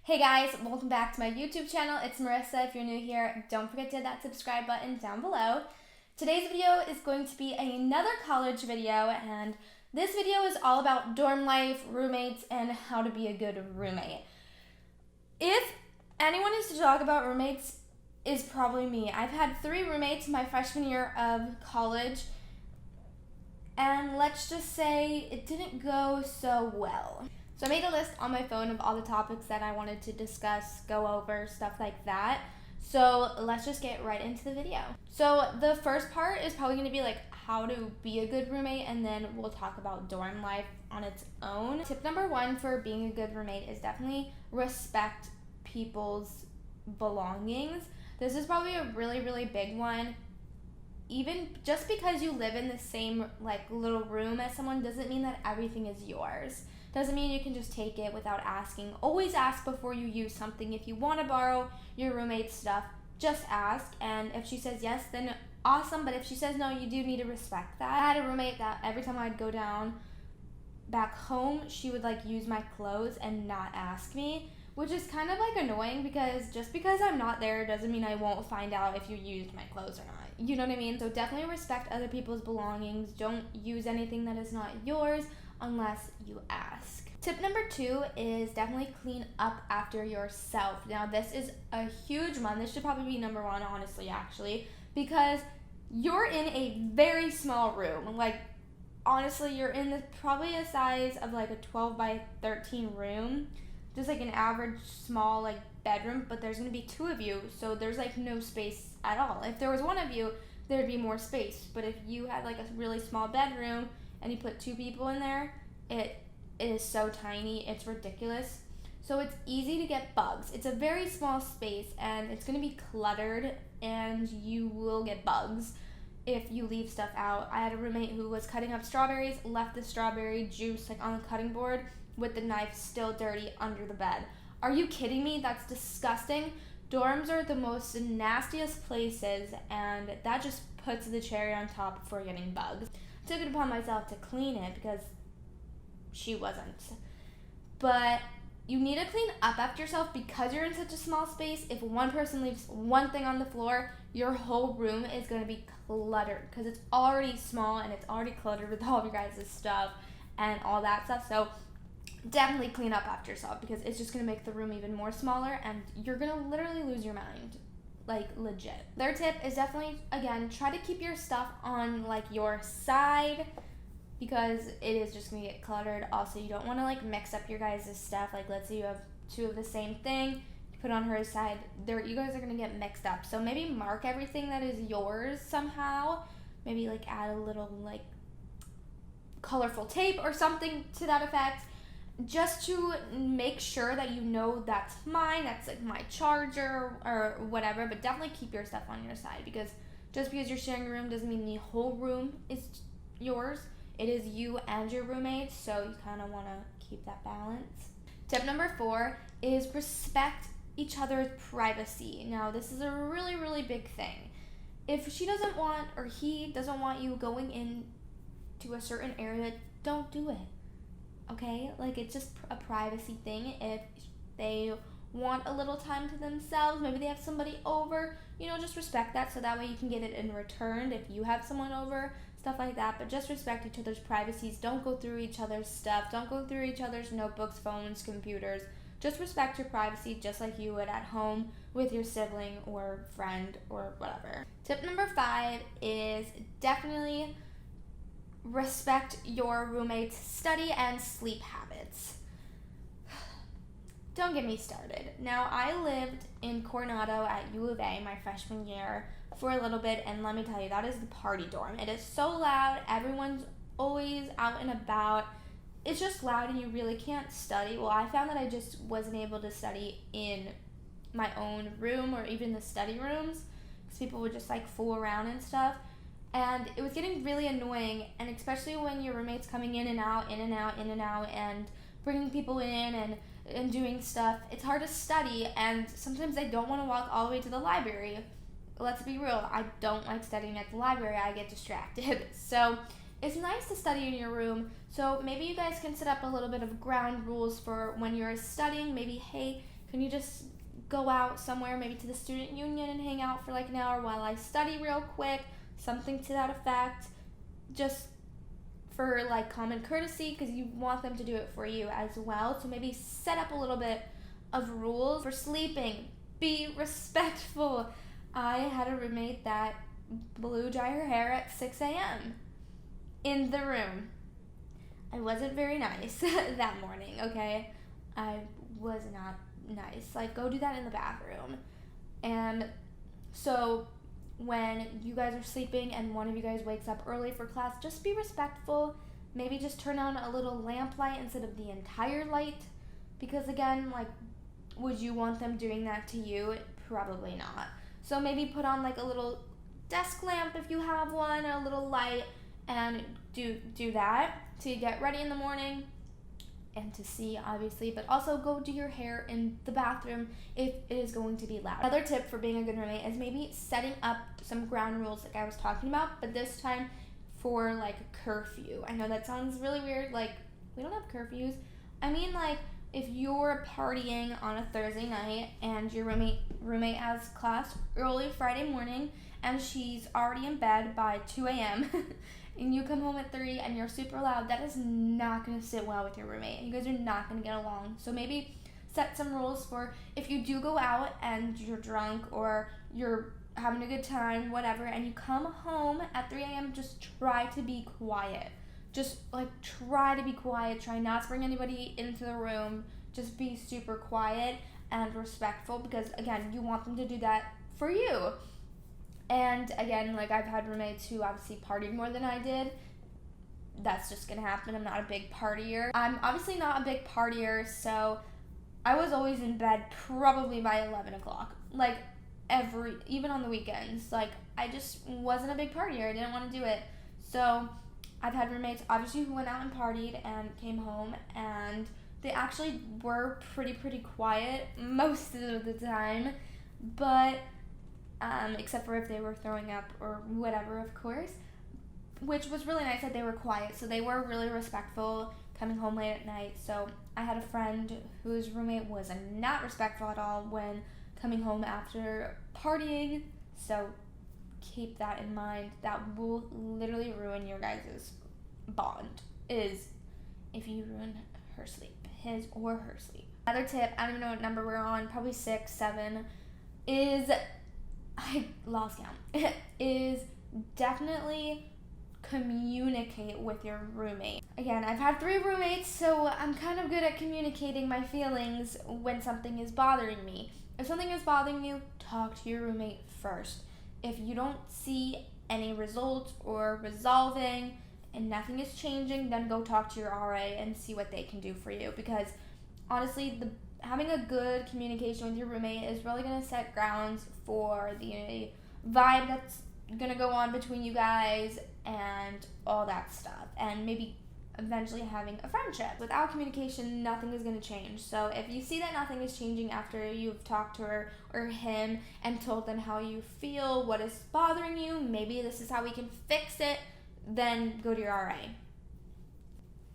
Hey guys, welcome back to my YouTube channel. It's Marissa. If you're new here, don't forget to hit that subscribe button down below. Today's video is going to be another college video, and this video is all about dorm life, roommates, and how to be a good roommate. If anyone is to talk about roommates, is probably me. I've had 3 roommates my freshman year of college, and let's just say it didn't go so well. So I made a list on my phone of all the topics that I wanted to discuss, go over, stuff like that. So let's just get right into the video. So the first part is probably going to be like how to be a good roommate, and then we'll talk about dorm life on its own. Tip number 1 for being a good roommate is definitely respect people's belongings. This is probably a really, really big one. Even just because you live in the same like little room as someone doesn't mean that everything is yours. Doesn't mean you can just take it without asking. Always ask before you use something. If you want to borrow your roommate's stuff, just ask. And if she says yes, then awesome. But if she says no, you do need to respect that. I had a roommate that every time I'd go down back home, she would like use my clothes and not ask me, which is kind of like annoying because just because I'm not there doesn't mean I won't find out if you used my clothes or not. You know what I mean? So definitely respect other people's belongings. Don't use anything that is not yours unless you ask. Tip number 2 is definitely clean up after yourself. Now this is a huge one. This should probably be number 1, honestly, actually, because you're in a very small room. Like, honestly, you're in probably a size of like a 12 by 13 room, just like an average small like bedroom, but there's gonna be 2 of you, so there's like no space at all. If there was 1 of you, there'd be more space, but if you had like a really small bedroom and you put 2 people in there, it is so tiny, it's ridiculous. So it's easy to get bugs. It's a very small space and it's gonna be cluttered and you will get bugs if you leave stuff out. I had a roommate who was cutting up strawberries, left the strawberry juice like on the cutting board with the knife still dirty under the bed. Are you kidding me? That's disgusting. Dorms are the most nastiest places, and that just puts the cherry on top for getting bugs. I took it upon myself to clean it because she wasn't. But you need to clean up after yourself because you're in such a small space. If one person leaves one thing on the floor, your whole room is going to be cluttered because it's already small and it's already cluttered with all of your guys' stuff and all that stuff. So definitely clean up after yourself because it's just going to make the room even more smaller and you're going to literally lose your mind. Like, legit. Their tip is definitely, again, try to keep your stuff on like your side because it is just going to get cluttered. Also, you don't want to like mix up your guys' stuff. Like, let's say you have 2 of the same thing, you put on her side, you guys are going to get mixed up. So maybe mark everything that is yours somehow. Maybe like add a little like colorful tape or something to that effect, just to make sure that you know that's mine, that's like my charger or whatever. But definitely keep your stuff on your side because just because you're sharing a room doesn't mean the whole room is yours. It is you and your roommates, so you kind of want to keep that balance. Tip number 4 is respect each other's privacy. Now this is a really, really big thing. If she doesn't want or he doesn't want you going into a certain area, don't do it. Okay, like it's just a privacy thing. If they want a little time to themselves, maybe they have somebody over, just respect that so that way you can get it in return if you have someone over, stuff like that. But just respect each other's privacies. Don't go through each other's stuff. Don't go through each other's notebooks, phones, computers. Just respect your privacy just like you would at home with your sibling or friend or whatever. Tip number 5 is definitely respect your roommate's study and sleep habits. Don't get me started. Now, I lived in Coronado at U of A my freshman year for a little bit, and let me tell you, that is the party dorm. It is so loud. Everyone's always out and about. It's just loud and you really can't study. Well, I found that I just wasn't able to study in my own room or even the study rooms because people would just like fool around and stuff. And it was getting really annoying, and especially when your roommate's coming in and out, in and out, in and out, and bringing people in and doing stuff. It's hard to study, and sometimes I don't want to walk all the way to the library. Let's be real, I don't like studying at the library. I get distracted. So it's nice to study in your room. So maybe you guys can set up a little bit of ground rules for when you're studying. Maybe, hey, can you just go out somewhere, maybe to the student union and hang out for like an hour while I study real quick, something to that effect, just for like common courtesy, because you want them to do it for you as well. So maybe set up a little bit of rules for sleeping. Be respectful. I had a roommate that blew dry her hair at 6 a.m. in the room. I wasn't very nice that morning, okay? I was not nice. Like, go do that in the bathroom. And so when you guys are sleeping and one of you guys wakes up early for class, just be respectful. Maybe just turn on a little lamp light instead of the entire light. Because again, like, would you want them doing that to you? Probably not. So maybe put on like a little desk lamp if you have one, a little light, and do that to get ready in the morning and to see, obviously, but also go do your hair in the bathroom if it is going to be loud. Another tip for being a good roommate is maybe setting up some ground rules like I was talking about, but this time for like curfew. I know that sounds really weird, like we don't have curfews. I mean, like, if you're partying on a Thursday night and your roommate has class early Friday morning and she's already in bed by 2 a.m. and you come home at 3 and you're super loud, that is not going to sit well with your roommate. You guys are not going to get along. So maybe set some rules for if you do go out and you're drunk or you're having a good time, whatever, and you come home at 3 a.m., just try to be quiet. Just like try to be quiet. Try not to bring anybody into the room. Just be super quiet and respectful, because again, you want them to do that for you. And again, like, I've had roommates who obviously partied more than I did. That's just gonna happen. I'm not a big partier. I'm obviously not a big partier, so I was always in bed probably by 11 o'clock. Like, even on the weekends. Like, I just wasn't a big partier. I didn't want to do it. So I've had roommates, obviously, who went out and partied and came home, and they actually were pretty quiet most of the time, but except for if they were throwing up or whatever, of course, which was really nice that they were quiet. So they were really respectful coming home late at night. So I had a friend whose roommate was not respectful at all when coming home after partying. So keep that in mind. That will literally ruin your guys' bond, is if you ruin her sleep, his or her sleep. Another tip, I don't even know what number we're on, probably 6, 7, is, I lost count, is definitely communicate with your roommate. Again, I've had 3 roommates, so I'm kind of good at communicating my feelings when something is bothering me. If something is bothering you, talk to your roommate first. If you don't see any results or resolving and nothing is changing, then go talk to your RA and see what they can do for you. Because honestly, having a good communication with your roommate is really going to set grounds for the vibe that's going to go on between you guys and all that stuff. And maybe eventually having a friendship. Without communication, nothing is going to change. So if you see that nothing is changing after you've talked to her or him and told them how you feel, what is bothering you, maybe this is how we can fix it, then go to your RA.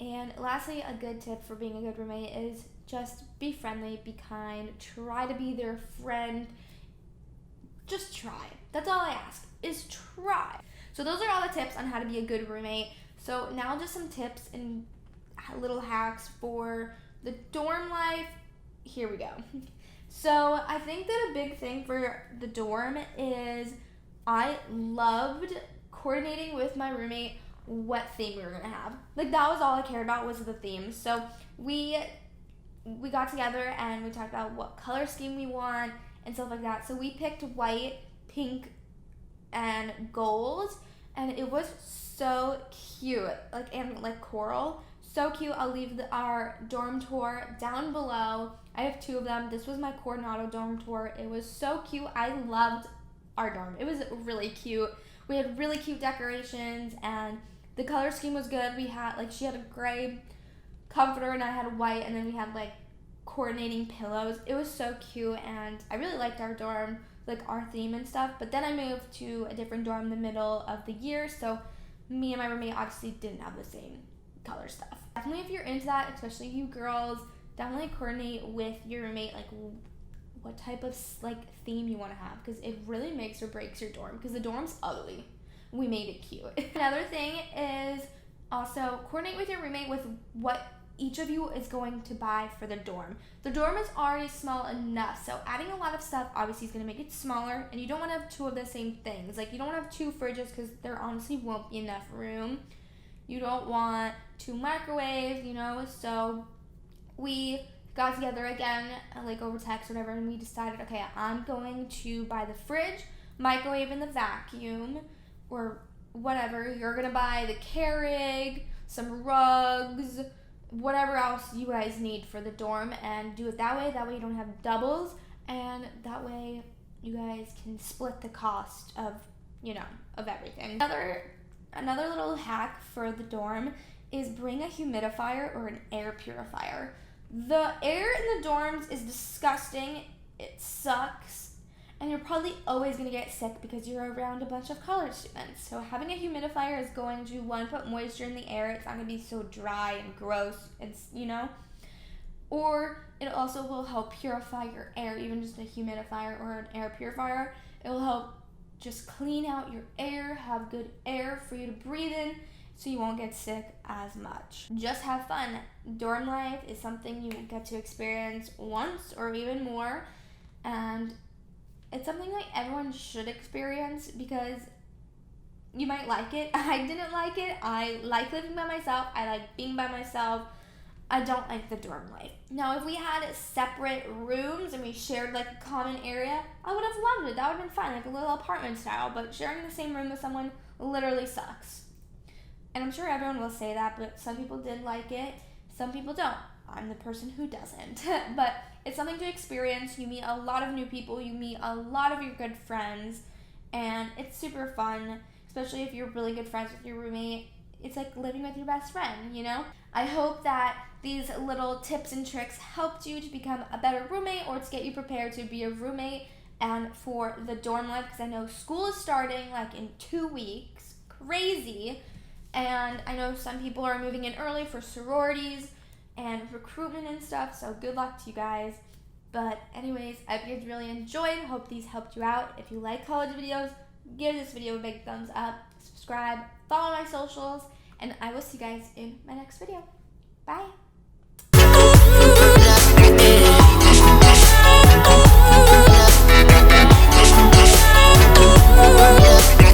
And lastly, a good tip for being a good roommate is just be friendly, be kind, try to be their friend. Just try. That's all I ask, is try. So those are all the tips on how to be a good roommate. So now just some tips and little hacks for the dorm life. Here we go. So I think that a big thing for the dorm is I loved coordinating with my roommate what theme we were gonna have. Like, that was all I cared about, was the theme. So we got together and we talked about what color scheme we want and stuff like that. So we picked white, pink, and gold, and it was so cute, like coral, so cute. I'll leave our dorm tour down below. I have 2 of them. This was my Coronado dorm tour. It was so cute. I loved our dorm. It was really cute. We had really cute decorations, and the color scheme was good. We had, like, she had a gray comforter and I had white, and then we had like coordinating pillows. It was so cute, and I really liked our dorm, like our theme and stuff. But then I moved to a different dorm in the middle of the year, so me and my roommate obviously didn't have the same color stuff. Definitely, if you're into that, especially you girls, definitely coordinate with your roommate, like what type of like theme you want to have, because it really makes or breaks your dorm, because the dorm's ugly. We made it cute. Another thing is also coordinate with your roommate with what each of you is going to buy for the dorm. The dorm is already small enough, so adding a lot of stuff obviously is going to make it smaller, and you don't want to have two of the same things. Like, you don't want to have two fridges because there honestly won't be enough room. You don't want two microwaves, so we got together again, like over text or whatever, and we decided, okay, I'm going to buy the fridge, microwave, and the vacuum, or whatever. You're going to buy the Keurig, some rugs, whatever else you guys need for the dorm, and do it that way. That way you don't have doubles, and that way you guys can split the cost of, of everything. Another little hack for the dorm is bring a humidifier or an air purifier. The air in the dorms is disgusting. It sucks. And you're probably always going to get sick because you're around a bunch of college students. So having a humidifier is going to, one, put moisture in the air. It's not going to be so dry and gross. It's, Or it also will help purify your air. Even just a humidifier or an air purifier, it will help just clean out your air, have good air for you to breathe in, so you won't get sick as much. Just have fun. Dorm life is something you get to experience once or even more, and it's something that everyone should experience because you might like it. I didn't like it. I like living by myself. I like being by myself. I don't like the dorm life. Now, if we had separate rooms and we shared like a common area, I would have loved it. That would have been fun, like a little apartment style, but sharing the same room with someone literally sucks. And I'm sure everyone will say that, but some people did like it, some people don't. I'm the person who doesn't. But it's something to experience. You meet a lot of new people, you meet a lot of your good friends, and it's super fun, especially if you're really good friends with your roommate. It's like living with your best friend, I hope that these little tips and tricks helped you to become a better roommate or to get you prepared to be a roommate and for the dorm life, because I know school is starting like in 2 weeks. Crazy. And I know some people are moving in early for sororities and recruitment and stuff, so good luck to you guys. But anyways, I hope you guys really enjoyed. Hope these helped you out. If you like college videos, give this video a big thumbs up, subscribe, follow my socials, and I will see you guys in my next video. Bye!